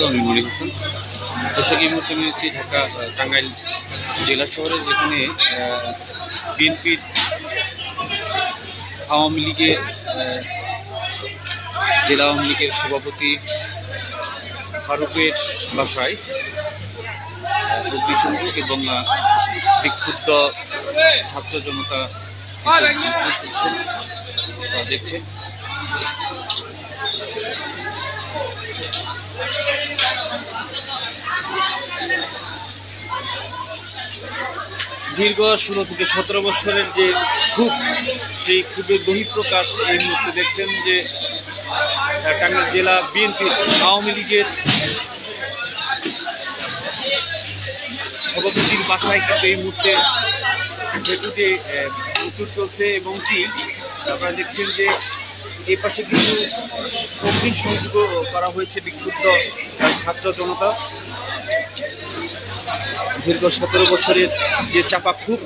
আমি মনির হোসেন। দর্শক, এই মুহূর্তে আমি হচ্ছি ঢাকা টাঙ্গাইল জেলা শহরে, যেখানে বিএনপির আওয়ামী লীগের জেলা আওয়ামী লীগের সভাপতি ফারুকের বাসায় অগ্নিসংযোগ এবং বিক্ষুব্ধ ছাত্র জনতা দেখছেন। দীর্ঘ 16 থেকে 17 বছরের যে ক্ষোভ, সেই ক্ষোভের বহিঃপ্রকাশ এই মুহূর্তে দেখছেন যে টাঙ্গাইল জেলা বিএনপির আওয়ামী লীগের সভাপতির বাসায় কিন্তু এই মুহূর্তে ভেটুতে প্রচুর চলছে, এবং কি আপনারা দেখছেন যে এই পাশে কিছু অগ্নিসংযোগ করা হয়েছে বিক্ষুব্ধ ছাত্র জনতা। দীর্ঘ 17 বছরের যে চাপা ক্ষোভ,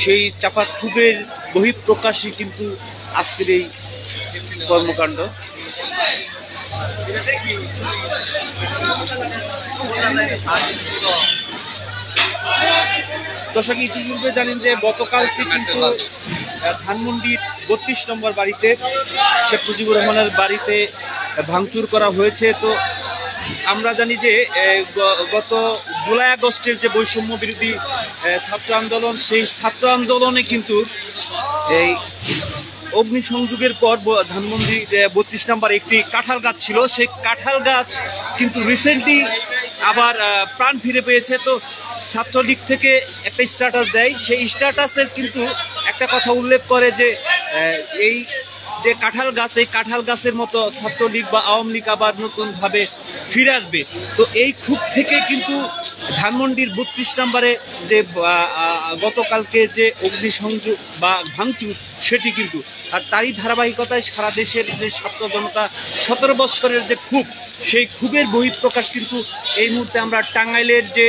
সেই চাপা ক্ষোভের বহিঃপ্রকাশই কিন্তু আজকের এই কর্মকাণ্ড। দর্শক, ইতিপূর্বে জানেন যে গতকালকে কিন্তু ধানমন্ডির 32 নম্বর বাড়িতে শেখ মুজিবুর রহমানের বাড়িতে ভাঙচুর করা হয়েছে। তো আমরা জানি যে গত জুলাই আগস্টের যে বৈষম্য বিরোধী ছাত্র আন্দোলন, সেই ছাত্র আন্দোলনে কিন্তু এই অগ্নিসংযোগের পর ধানমন্ডি 32 নম্বর একটি কাঁঠাল গাছ ছিল, সেই কাঁঠাল গাছ কিন্তু রিসেন্টলি আবার প্রাণ ফিরে পেয়েছে। তো ছাত্রলীগ থেকে একটা স্ট্যাটাস দেয়, সেই স্ট্যাটাসের কিন্তু একটা কথা উল্লেখ করে যে এই যে কাঁঠাল গাছ, এই কাঁঠাল গাছের মতো ছাত্রলীগ বা আওয়ামী লীগ আবার নতুনভাবে ফিরে আসবে। তো এই ক্ষোভ থেকে কিন্তু ধানমন্ডির 32 নম্বরে যে গতকালকে যে অগ্নিসংযোগ বা ভাঙচুর, সেটি কিন্তু আর তারই ধারাবাহিকতায় সারা দেশের যে ছাত্র জনতা 17 বছরের যে ক্ষোভ, সেই ক্ষোভের বহিঃপ্রকাশ কিন্তু এই মুহূর্তে আমরা টাঙ্গাইলের যে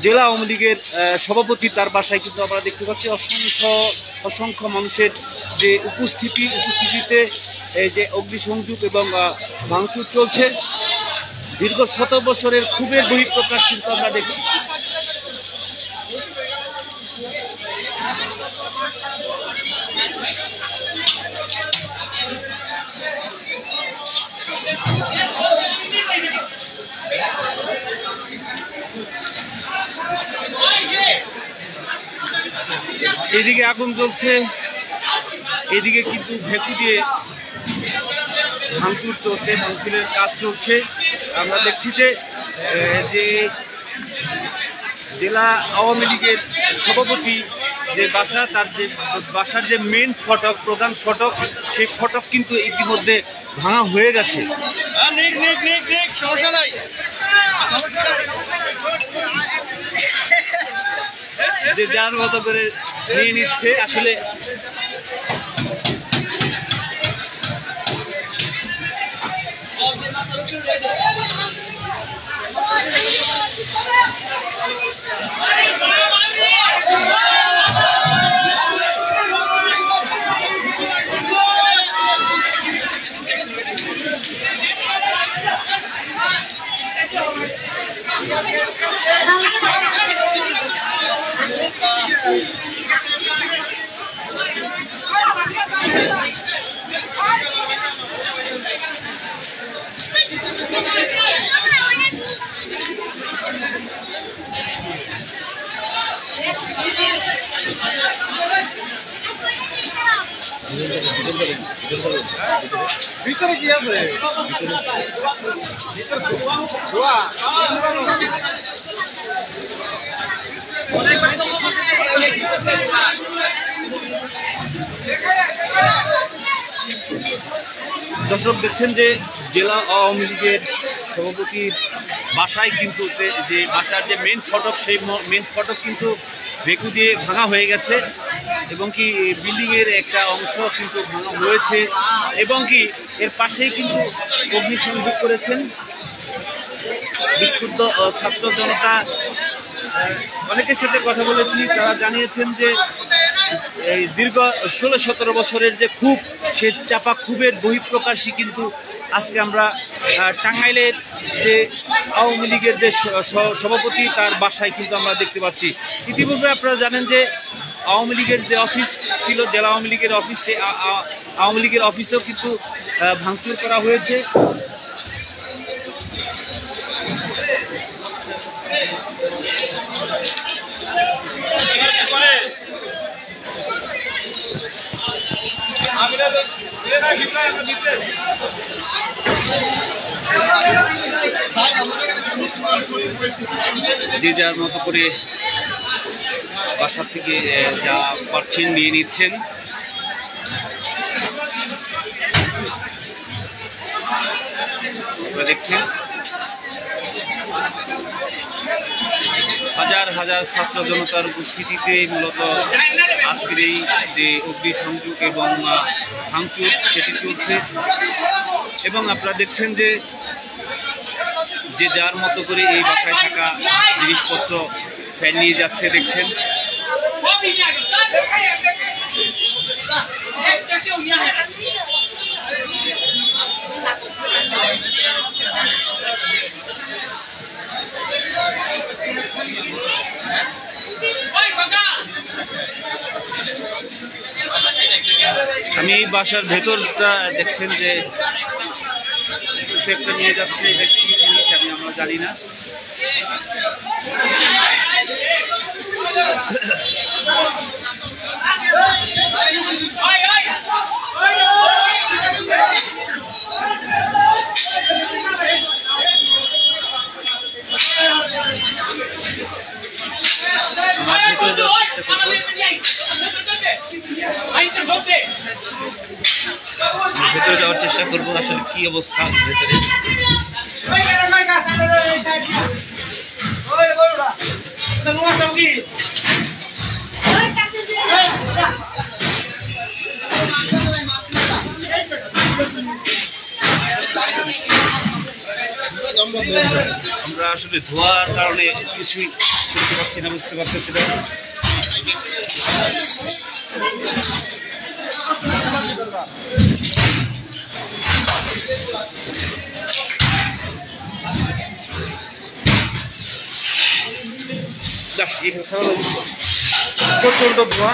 জেলা আওয়ামী লীগের সভাপতি তার বাসায় কিন্তু আমরা দেখতে পাচ্ছি অসংখ্য মানুষের যে উপস্থিতিতে এই যে অগ্নিসংযোগ এবং ভাঙচুর চলছে। দীর্ঘ 17 বছরের ক্ষোভের বহিঃপ্রকাশ কিন্তু আমরা দেখছি। এদিকে আগুন জ্বলছে, এদিকে কিন্তু ভেকু দিয়ে ভাঙচুর চলছে, ভাঙচুরের কাজ চলছে। আমরা দেখছি যে জেলা আওয়ামী লীগের সভাপতি যে বাসা, তার যে বাসার যে মেন ফটক, প্রধান ফটক, সেই ফটক কিন্তু ইতিমধ্যে ভাঙা হয়ে গেছে। যে যার মতো করে নিয়ে নিচ্ছে আসলে। ভিতরে কি আছে? দর্শক দেখছেন যে জেলা আওয়ামী লীগের সভাপতির বাসায় কিন্তু যে বাসার যে মেন ফটক, সেই মেন ফটক কিন্তু ভেকু দিয়ে ভাঙা হয়ে গেছে এবং কি বিল্ডিং এর একটা অংশ কিন্তু ভাঙা হয়েছে এবং কি এর পাশেই কিন্তু অগ্নিসংযোগ করেছেন বিক্ষুব্ধ ছাত্র জনতা। অনেকের সাথে কথা বলেছি, তারা জানিয়েছেন যে এই দীর্ঘ 16-17 বছরের যে ক্ষোভ, সে চাপা ক্ষোভের বহিঃপ্রকাশই কিন্তু আজকে আমরা টাঙ্গাইলের যে আওয়ামী লীগের যে সভাপতি তার বাসায় কিন্তু আমরা দেখতে পাচ্ছি। ইতিপূর্বে আপনারা জানেন যে আওয়ামী লীগের যে অফিস ছিল, জেলা আওয়ামী লীগের অফিস, সে আওয়ামী লীগের অফিসেও কিন্তু ভাঙচুর করা হয়েছে। যে যার মতো করে বাসা থেকে যা পাচ্ছেন নিয়ে নিচ্ছেন। দেখছেন হাজার হাজার ছাত্র জনতার উপস্থিতিতে মূলত আজকের এই যে অগ্নিসংযোগ এবং ভাঙচুর সেটি চলছে এবং আপনারা দেখছেন যে যে যার মতো করে এই বাসায় থাকা জিনিসপত্র ফেল নিয়ে যাচ্ছে। দেখছেন আমি এই বাসার ভেতরটা দেখছেন যে কিছু একটা নিয়ে যাচ্ছে, এটা কি জিনিস আমরা জানি না। আমার ভেতরে যাওয়ার চেষ্টা করবো, ভেতরে যাওয়ার চেষ্টা করবো আসলে কি অবস্থা ভেতরে। আমরা আসলে ধোয়ার কারণে কিছুই করতে পারছি না, বুঝতে পারতেছি না। প্রচন্ড ধোয়া,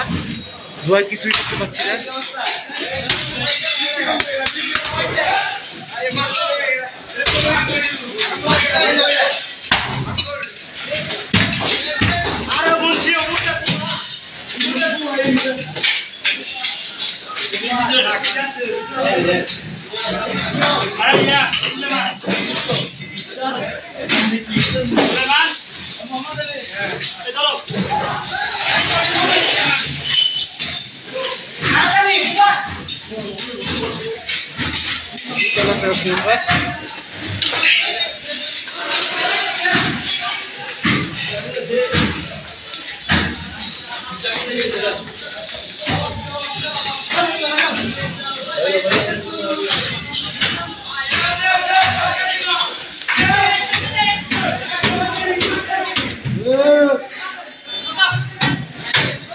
ধোয়ায় কিছুই করতে পারছি না।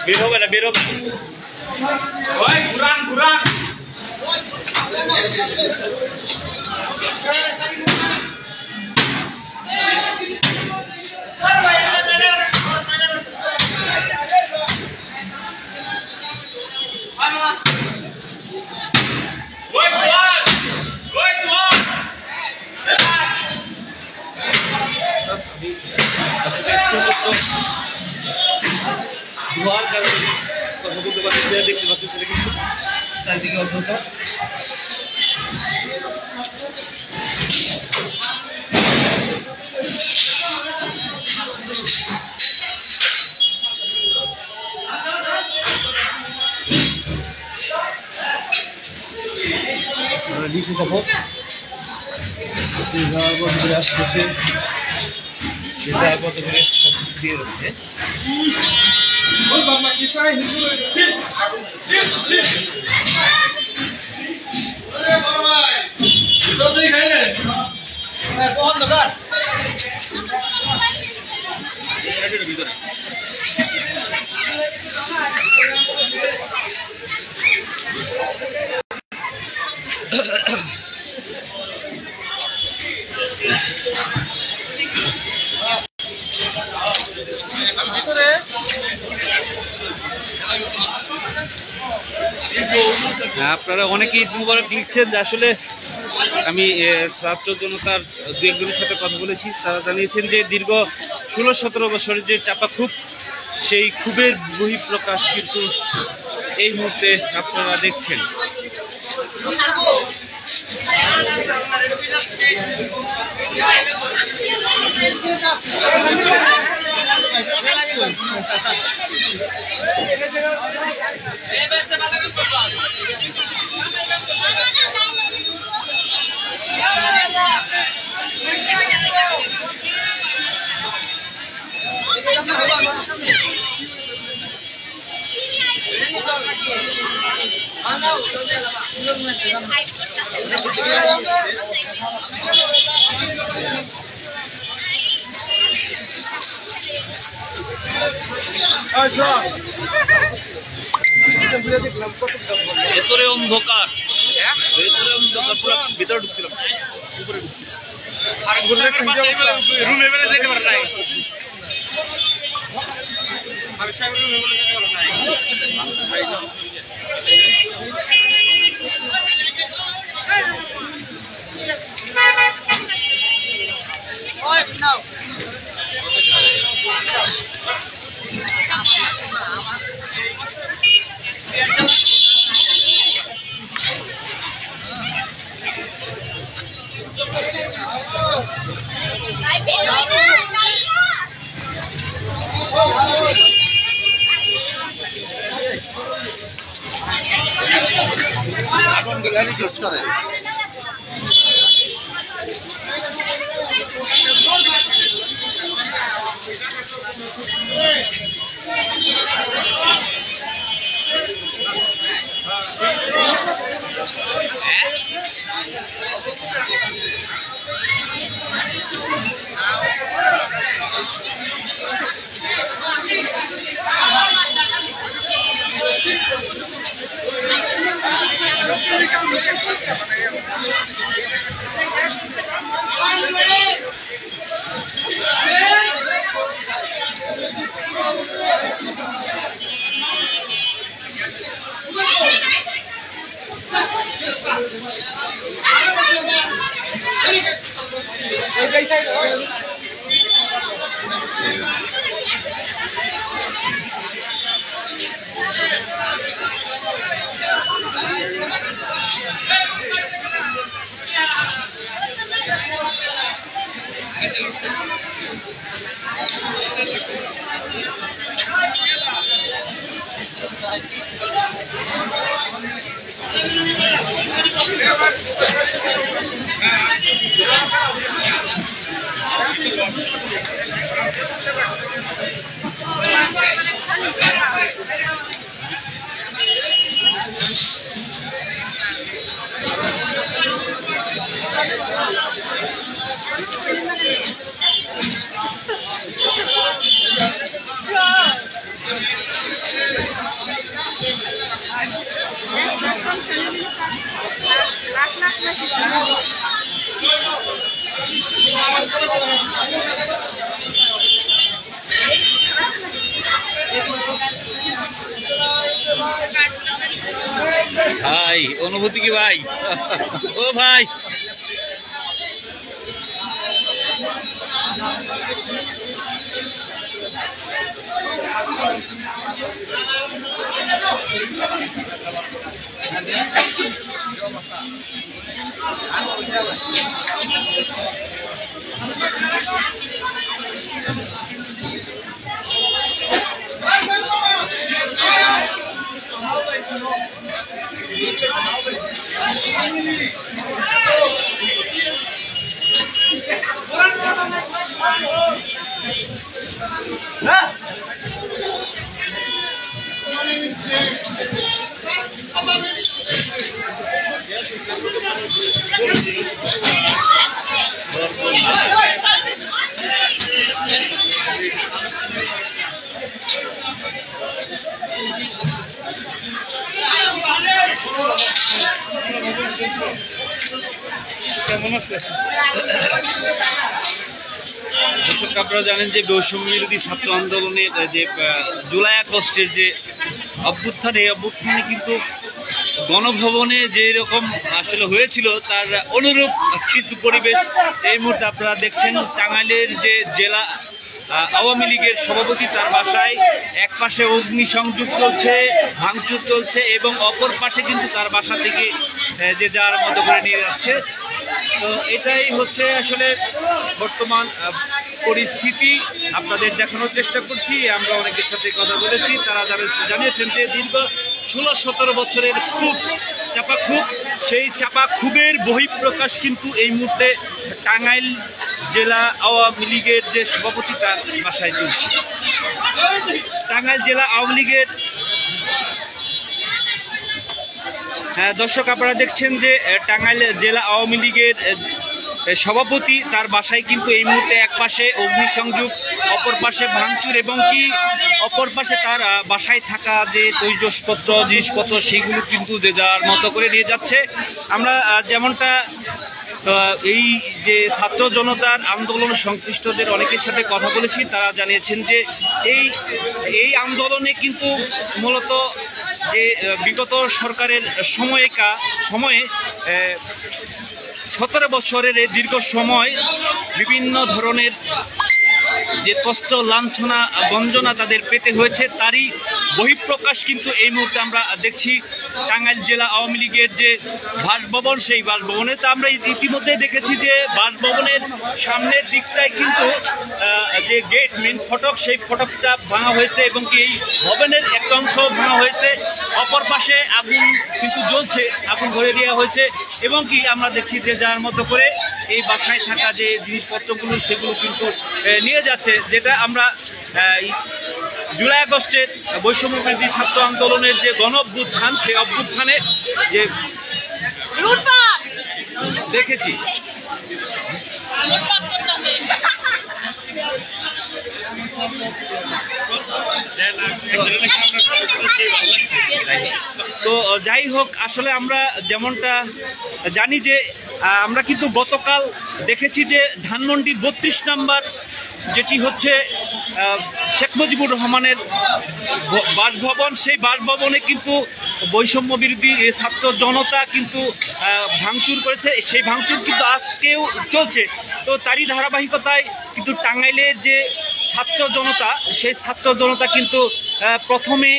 বের হবে না, বের হবে ঘুরান ঘুরান। ধোয়ার কারণে কথা বলতে পারতেছি, দেখতে পাচ্ছি। চারদিকে অন্ধকার। নিচে যাবো, ঘুরে আসতেছে, পথে করে সবকিছু দিয়ে রয়েছে। ভিতরে আপনারা অনেকে ঈদ মুবারক লিখছেন, যে আসলে আমি ছাত্র জনতার দু একজনের সাথে কথা বলেছি, তারা জানিয়েছেন যে দীর্ঘ 16-17 বছরের যে চাপা ক্ষোভ, সেই ক্ষোভের বহিঃপ্রকাশ কিন্তু এই মুহূর্তে আপনারা দেখছেন। ভেতরে অন্ধকার, ভিতরে ঢুকছিলাম, উপরে ঢুকছিলাম, রুমে বেড়ে যেতে পারে নাই, ভাই অনুভূতি কি ভাই? ও ভাই দর্শক, আপনারা জানেন যে বৈষম্য বিরোধী ছাত্র আন্দোলনের যে জুলাই আগস্টের যে অভ্যুত্থান, এই অভ্যুত্থানে কিন্তু গণভবনে যে রকম আসলে হয়েছিল তার অনুরূপ কিন্তু পরিবেশ এই মুহূর্তে আপনারা দেখছেন। টাঙ্গাইলের যে জেলা আওয়ামী লীগের সভাপতি তার বাসায় এক পাশে অগ্নিসংযোগ চলছে, ভাঙচুর চলছে এবং অপর পাশে কিন্তু তার বাসা থেকে যে যার মতো করে নিয়ে যাচ্ছে। তো এটাই হচ্ছে আসলে বর্তমান পরিস্থিতি, আপনাদের দেখানোর চেষ্টা করছি। আমরা অনেকের সাথে কথা বলেছি, তারা জানিয়েছেন যে দীর্ঘ 16-17 বছরের খুব চাপা ক্ষোভ, সেই চাপা ক্ষোভের বহিঃপ্রকাশ কিন্তু এই মুহূর্তে টাঙ্গাইল জেলা আওয়ামী লীগের যে সভাপতি তার বাসায় চলছে। টাঙ্গাইল জেলা আওয়ামী লীগের দর্শক, আপনারা দেখছেন যে টাঙ্গাইল জেলা আওয়ামী লীগের সভাপতি তার বাসায় কিন্তু এই মুহূর্তে এক পাশে অগ্নিসংযোগ, অপর পাশে ভাঙচুর এবং কি অপর পাশে তার বাসায় থাকা যে তৈজসপত্র জিনিসপত্র সেগুলো কিন্তু যে যার মতো করে নিয়ে যাচ্ছে। আমরা যেমনটা এই যে ছাত্র জনতার আন্দোলন সংশ্লিষ্টদের অনেকের সাথে কথা বলেছি, তারা জানিয়েছেন যে এই আন্দোলনে কিন্তু মূলত যে বিগত সরকারের সময়ে 17 বছরের এই দীর্ঘ সময় বিভিন্ন ধরনের যে কষ্ট, লাঞ্ছনা, বঞ্চনা তাদের পেতে হয়েছে, তারই বহিঃপ্রকাশ কিন্তু এই মুহূর্তে আমরা দেখছি টাঙ্গাইল জেলা আওয়ামী লীগের যে বাসভবন, সেই বাসভবনে। তো আমরা ইতিমধ্যে দেখেছি যে বাসভবনের সামনের দিকটায় কিন্তু যে গেট, মেন ফটক, সেই ফটকটা ভাঙা হয়েছে এবং কি এই ভবনের একটা অংশ ভাঙা হয়েছে। অপর পাশে আগুন কিন্তু জ্বলছে, আগুন ধরে দেওয়া হয়েছে এবং কি আমরা দেখছি যে যার মতো করে এই বাসায় থাকা যে জিনিসপত্রগুলো সেগুলো কিন্তু নিয়ে যাচ্ছে। যেটা আমরা জুলাই আগস্টের বৈষম্য বিরোধী ছাত্র আন্দোলনের যে গণ অভ্যুত্থান, সেই অভ্যুত্থানে যে দেখেছি। তো যাই হোক, আসলে আমরা যেমনটা জানি যে আমরা কিন্তু গতকাল দেখেছি যে ধানমন্ডির 32 নম্বর যেটি হচ্ছে শেখ মুজিবুর রহমানের বাসভবন, সেই বাসভবনে কিন্তু বৈষম্য বিরোধী ছাত্র জনতা কিন্তু ভাঙচুর করেছে। সেই ভাঙচুর কিন্তু আজকেও চলছে। তো তারই ধারাবাহিকতায় কিন্তু টাঙ্গাইলের যে ছাত্র জনতা, সেই ছাত্র জনতা কিন্তু প্রথমে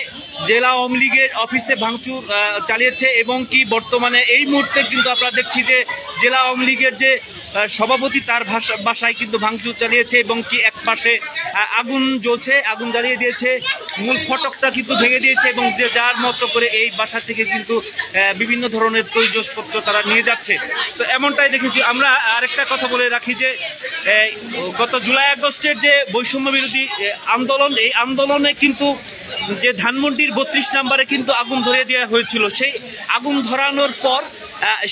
জেলা আওয়ামী লীগের অফিসে ভাঙচুর চালিয়েছে এবং কি বর্তমানে এই মুহূর্তে কিন্তু আমরা দেখছি যে জেলা আওয়ামী লীগের যে সভাপতি তার বাসায় কিন্তু ভাঙচুর চালিয়েছে এবং কি এক পাশে আগুন জ্বলছে, আগুন জ্বালিয়ে দিয়েছে, মূল ফটকটা কিন্তু ভেঙে দিয়েছে এবং যে যার মতো করে এই বাসা থেকে কিন্তু বিভিন্ন ধরনের তৈজসপত্র তারা নিয়ে যাচ্ছে। তো এমনটাই দেখেছি আমরা। আরেকটা কথা বলে রাখি যে গত জুলাই আগস্টের যে বৈষম্য বিরোধী আন্দোলন, এই আন্দোলনে কিন্তু যে ধানমন্ডির 32 নম্বরে কিন্তু আগুন ধরিয়ে দেওয়া হয়েছিল। সেই আগুন ধরানোর পর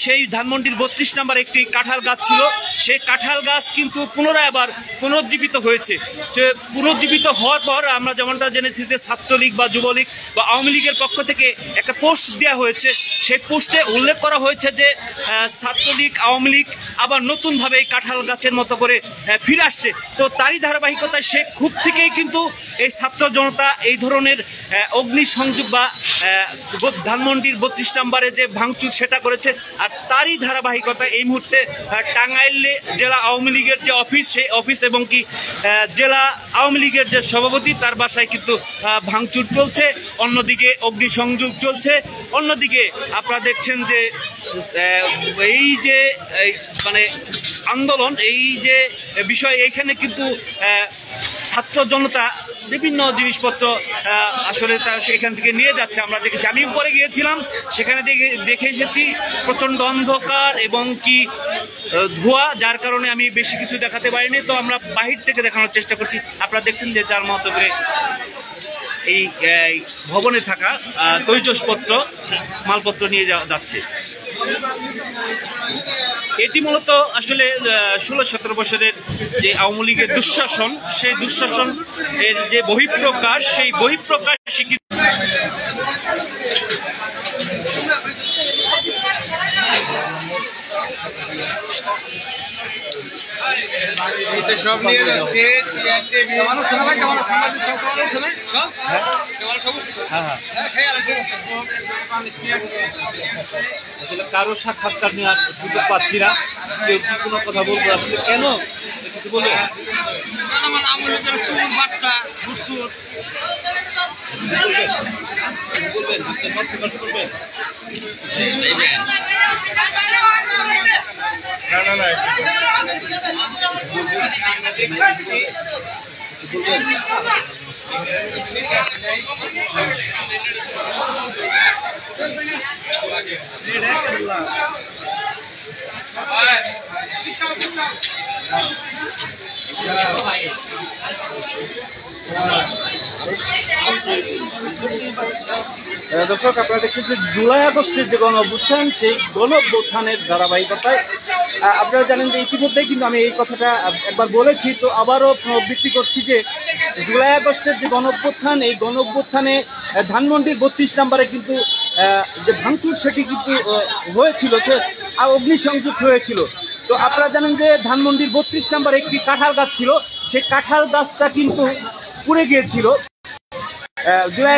সেই ধানমন্ডির 32 নম্বর একটি কাঁঠাল গাছ ছিল, সেই কাঁঠাল গাছ কিন্তু পুনরায় আবার পুনর্জীবিত হয়েছে। যে পুনর্জীবিত হওয়ার পর আমরা যেমনটা জেনেছি যে ছাত্রলীগ বা যুবলীগ বা আওয়ামী লীগের পক্ষ থেকে একটা পোস্ট দেওয়া হয়েছে, সেই পোস্টে উল্লেখ করা হয়েছে যে ছাত্রলীগ আওয়ামী লীগ আবার নতুনভাবে এই কাঁঠাল গাছের মতো করে ফিরে আসছে। তো তারই ধারাবাহিকতায় সে খুব থেকেই কিন্তু এই ছাত্র জনতা এই ধরনের অগ্নিসংযোগ বা ধানমন্ডির 32 নম্বরে যে ভাঙচুর সেটা করেছে। আর তারই ধারাবাহিকতা এই মুহূর্তে টাঙ্গাইল জেলা আওয়ামী লীগের যে অফিস, সেই অফিস এবং কি জেলা আওয়ামী লীগের যে সভাপতি তার বাসায় কিন্তু ভাঙচুর চলছে, অন্যদিকে অগ্নিসংযোগ চলছে, অন্যদিকে আপনারা দেখছেন যে এই যে মানে আন্দোলন, এই যে বিষয়, এইখানে কিন্তু ছাত্র জনতা বিভিন্ন জিনিসপত্র আসলে তারা সেখান থেকে নিয়ে যাচ্ছে। আমরা দেখেছি, আমি উপরে গিয়েছিলাম, সেখানে দেখে এসেছি প্রচণ্ড অন্ধকার এবং কি ধোঁয়া, যার কারণে আমি বেশি কিছু দেখাতে পারিনি। তো আমরা বাহির থেকে দেখানোর চেষ্টা করছি। আপনারা দেখছেন যে যার মতো করে এই ভবনে থাকা তৈজসপত্র, মালপত্র নিয়ে যাচ্ছে। এটি মূলত আসলে 16-17 বছরের যে আওয়ামী লীগের দুঃশাসন, সেই দুঃশাসন এর যে বহিঃপ্রকাশ, সেই বহিঃপ্রকাশ সব নিয়ে যাচ্ছে। কারো সাক্ষাৎকার নেওয়ার সুযোগ পাচ্ছি না। কেউ কি কোনো কথা বলবো? আপনি কেন কিছু বলবেন? দর্শক, আপনারা দেখছেন যে জুলাই আগস্টের যে গণ অভ্যুত্থান, সেই গণ অভ্যুত্থানের ধারাবাহিকতায় আপনারা জানেন যে ইতিমধ্যেই কিন্তু আমি এই কথাটা একবার বলেছি, তো আবারও পুনরাবৃত্তি করছি যে জুলাই আগস্টের যে গণ অভ্যুত্থান, এই গণ অভ্যুত্থানে ধানমন্ডির 32 নম্বরে কিন্তু যে ভাঙচুর সেটি কিন্তু হয়েছিল, সে অগ্নিসংযোগ হয়েছিল। তো আপনারা জানেন যে ধানমন্ডির 32 নম্বরে একটি কাঁঠাল গাছ ছিল, সেই কাঁঠাল গাছটা কিন্তু পুড়ে গিয়েছিল জুলাই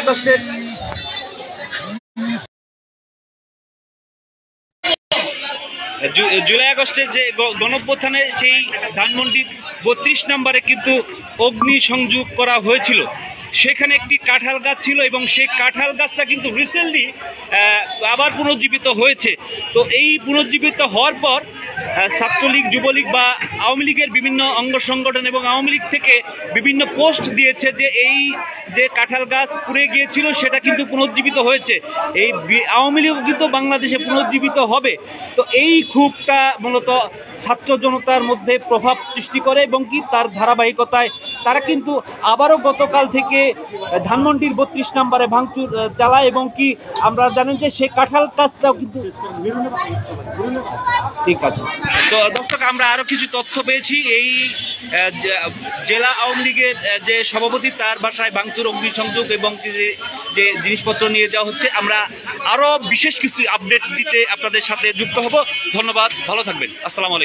আগস্টের যে গণঅভ্যুত্থানে সেই ধানমন্ডির 32 নম্বরে কিন্তু অগ্নিসংযোগ করা হয়েছিল। সেখানে একটি কাঁঠাল গাছ ছিল এবং সেই কাঁঠাল গাছটা কিন্তু রিসেন্টলি আবার পুনর্জীবিত হয়েছে। তো এই পুনর্জীবিত হওয়ার পর ছাত্রলীগ, যুবলীগ বা আওয়ামী লীগের বিভিন্ন অঙ্গ সংগঠন এবং আওয়ামী লীগ থেকে বিভিন্ন পোস্ট দিয়েছে যে এই যে কাঁঠাল গাছ পুড়ে গিয়েছিল সেটা কিন্তু পুনর্জীবিত হয়েছে, এই আওয়ামী লীগ কিন্তু বাংলাদেশে পুনর্জীবিত হবে। তো এই ক্ষোভটা মূলত ছাত্র জনতার মধ্যে প্রভাব সৃষ্টি করে এবং কি তার ধারাবাহিকতায় তারা কিন্তু আবারও গতকাল থেকে ধানমন্ডির 32 নম্বরে ভাঙচুর চালায় এবং কি আমরা জানেন যে সেই কাঁঠাল গাছটাও কিন্তু ঠিক আছে। তো দর্শক, আমরা আরো কিছু তথ্য পেয়েছি। এই জেলা আওয়ামী লীগের যে সভাপতি তার বাসায় ভাঙচুর, অগ্নিসংযোগ এবং যে জিনিসপত্র নিয়ে যাওয়া হচ্ছে। আমরা আরো বিশেষ কিছু আপডেট দিতে আপনাদের সাথে যুক্ত হব। ধন্যবাদ, ভালো থাকবেন, আসসালামু আলাইকুম।